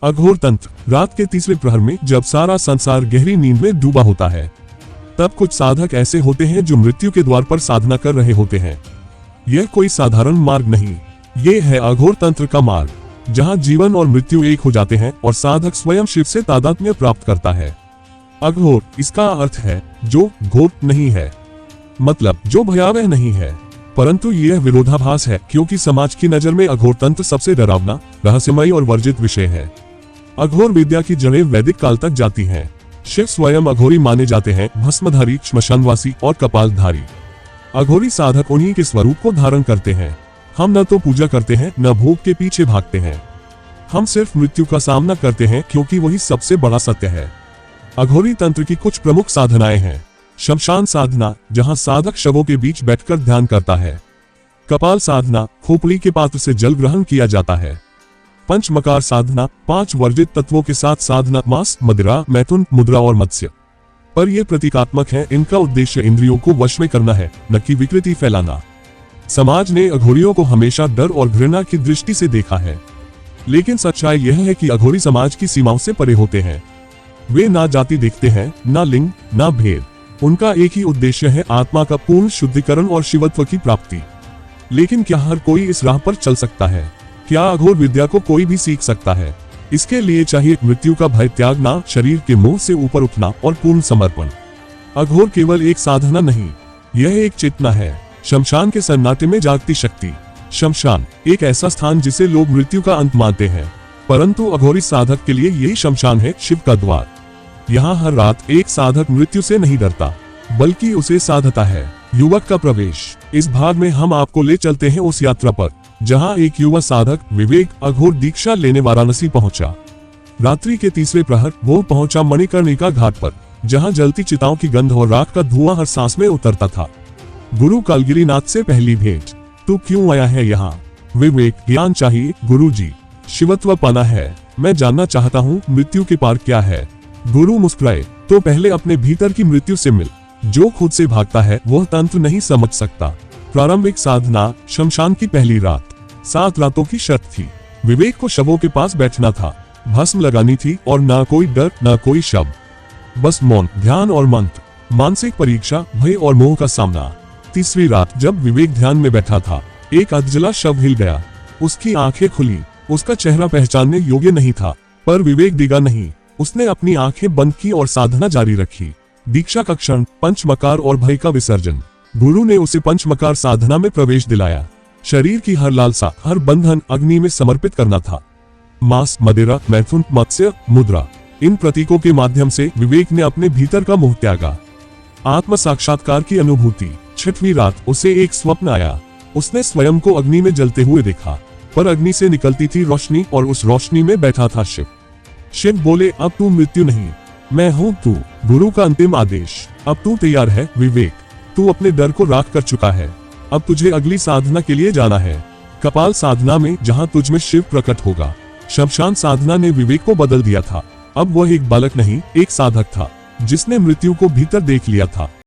अघोर तंत्र। रात के तीसरे प्रहर में जब सारा संसार गहरी नींद में डूबा होता है, तब कुछ साधक ऐसे होते हैं जो मृत्यु के द्वार पर साधना कर रहे होते हैं। यह कोई साधारण मार्ग नहीं, ये है अघोर तंत्र का मार्ग, जहां जीवन और मृत्यु एक हो जाते हैं और साधक स्वयं शिव से तादात्म्य प्राप्त करता है। अघोर, इसका अर्थ है जो घोर नहीं है, मतलब जो भयावह नहीं है, परंतु यह विरोधाभास है, क्योंकि समाज की नजर में अघोर तंत्र सबसे डरावना, रहस्यमयी और वर्जित विषय है। अघोर विद्या की जड़ें वैदिक काल तक जाती हैं। शिव स्वयं अघोरी माने जाते हैं, भस्मधारी, श्मशानवासी और कपालधारी। अघोरी साधक उन्हीं के स्वरूप को धारण करते हैं। हम न तो पूजा करते हैं, न भोग के पीछे भागते हैं। हम सिर्फ मृत्यु का सामना करते हैं, क्योंकि वही सबसे बड़ा सत्य है। अघोरी तंत्र की कुछ प्रमुख साधनाएं हैं। शमशान साधना, जहां साधक शवों के बीच बैठकर ध्यान करता है। कपाल साधना, खोपड़ी के पात्र से जल ग्रहण किया जाता है। पंचमकार साधना, 5 वर्जित तत्वों के साथ साधना, मांस, मदिरा, मैथुन, मुद्रा और मत्स्य। पर ये प्रतीकात्मक है, इनका उद्देश्य इंद्रियों को वश में करना है, न कि विकृति फैलाना। समाज ने अघोरियों को हमेशा डर और घृणा की दृष्टि से देखा है, लेकिन सच्चाई यह है कि अघोरी समाज की सीमाओं से परे होते हैं। वे ना जाति देखते हैं, ना लिंग, ना भेद। उनका एक ही उद्देश्य है, आत्मा का पूर्ण शुद्धिकरण और शिवत्व की प्राप्ति। लेकिन क्या हर कोई इस राह पर चल सकता है? क्या अघोर विद्या को कोई भी सीख सकता है? इसके लिए चाहिए मृत्यु का भय त्यागना, शरीर के मोह से ऊपर उठना और पूर्ण समर्पण। अघोर केवल एक साधना नहीं, यह एक चेतना है, शमशान के सन्नाटे में जागती शक्ति। शमशान एक ऐसा स्थान जिसे लोग मृत्यु का अंत मानते हैं, परंतु अघोरी साधक के लिए यही शमशान है, शिव का द्वार। यहाँ हर रात एक साधक मृत्यु से नहीं डरता, बल्कि उसे साधता है। युवक का प्रवेश। इस भाग में हम आपको ले चलते हैं उस यात्रा पर, जहाँ एक युवा साधक विवेक अघोर दीक्षा लेने वाराणसी पहुंचा। रात्रि के तीसरे प्रहर वो पहुंचा मणिकर्णिका घाट पर, जहाँ जलती चिताओं की गंध और राख का धुआं हर सांस में उतरता था। गुरु कालगिरीनाथ से पहली भेंट। तू क्यों आया है यहाँ? विवेक, ज्ञान चाहिए गुरुजी, शिवत्व पाना है, मैं जानना चाहता हूँ मृत्यु के पार क्या है। गुरु मुस्कुराए, तो पहले अपने भीतर की मृत्यु से मिल। जो खुद से भागता है वह तंत्र नहीं समझ सकता। प्रारंभिक साधना, शमशान की पहली रात। 7 रातों की शर्त थी। विवेक को शवों के पास बैठना था, भस्म लगानी थी और ना कोई डर, ना कोई शब्द, बस मौन, ध्यान और मंत्र। मानसिक परीक्षा, भय और मोह का सामना। तीसरी रात जब विवेक ध्यान में बैठा था, एक अधजला शव हिल गया। उसकी आंखें खुली। उसका चेहरा पहचानने योग्य नहीं था, पर विवेक डिगा नहीं। उसने अपनी आंखें बंद की और साधना जारी रखी। दीक्षा का क्षण, पंचमकार और भय का विसर्जन। गुरु ने उसे पंचमकार साधना में प्रवेश दिलाया। शरीर की हर लालसा, हर बंधन अग्नि में समर्पित करना था। मांस, मदिरा, मैथुन, मत्स्य, मुद्रा, इन प्रतीकों के माध्यम से विवेक ने अपने भीतर का मोह त्यागा। आत्म साक्षात्कार की अनुभूति। 6वीं रात उसे एक स्वप्न आया। उसने स्वयं को अग्नि में जलते हुए देखा, पर अग्नि से निकलती थी रोशनी और उस रोशनी में बैठा था शिव। शिव बोले, अब तू मृत्यु नहीं, मैं हूँ तू। गुरु का अंतिम आदेश। अब तू तैयार है विवेक, तू अपने डर को राख कर चुका है, अब तुझे अगली साधना के लिए जाना है। कपाल साधना में, जहाँ तुझ में शिव प्रकट होगा। शमशान साधना ने विवेक को बदल दिया था। अब वह एक बालक नहीं, एक साधक था, जिसने मृत्यु को भीतर देख लिया था।